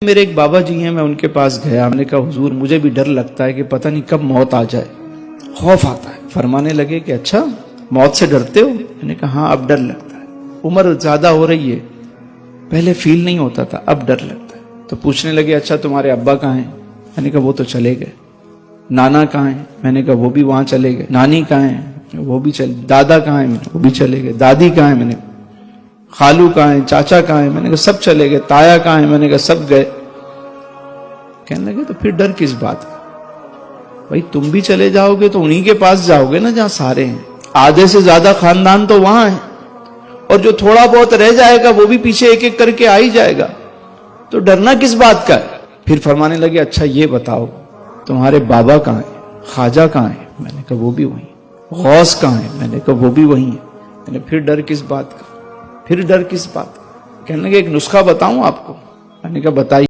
میرے ایک بابا جی ہیں، میں ان کے پاس گیا، میں نے کہا حضور مجھے بھی ڈر لگتا ہے کہ پتہ نہیں کب موت آ جائے، خوف آتا ہے۔ فرمانے لگے کہ اچھا موت سے ڈرتے ہو؟ میں نے کہا ہاں اب ڈر لگتا ہے، عمر زیادہ ہو رہی ہے، پہلے فیل نہیں ہوتا تھا، اب ڈر لگتا ہے۔ تو پوچھنے لگے اچھا تمہارے ابا کہاں ہیں؟ میں نے کہا وہ تو چلے گئے۔ نانا کہاں ہیں؟ میں نے کہا وہ بھی وہاں چلے گئے۔ نانی کہاں ہیں؟ وہ بھی چلے۔ دادا کہاں ہیں؟ وہ بھی چلے گئے۔ دادی کہاں ہیں؟ میں نے خالو کہاں ہیں؟ چاچا کہاں ہیں؟ میں نے کہا سب چلے گئے۔ تایا کہاں ہیں؟ میں نے کہا سب گئے۔ کہنے لگے تو پھر ڈر کس بات کا؟ بھائی تم بھی چلے جاؤ گے تو انہی کے پاس جاؤ گے نا جہاں سارے ہیں، آدھے سے زیادہ خاندان تو وہاں ہیں، اور جو تھوڑا بہت رہ جائے گا وہ بھی پیچھے ایک ایک کر کے آ ہی جائے گا، تو ڈرنا کس بات کا ہے؟ پھر فرمانے لگے اچھا یہ بتاؤ تمہارے بابا کہاں ہیں؟ خواجہ کہاں ہیں؟ میں نے کہا وہ بھی وہیں۔ غوث کہاں ہیں؟ میں نے کہا وہ بھی وہیں ہیں۔ میں نے پھر ڈر کس بات کا؟ پھر ڈر کس بات کا؟ کہنے لگے ایک نسخہ بتاؤں آپ کو؟ میں نے کہا بتائیے۔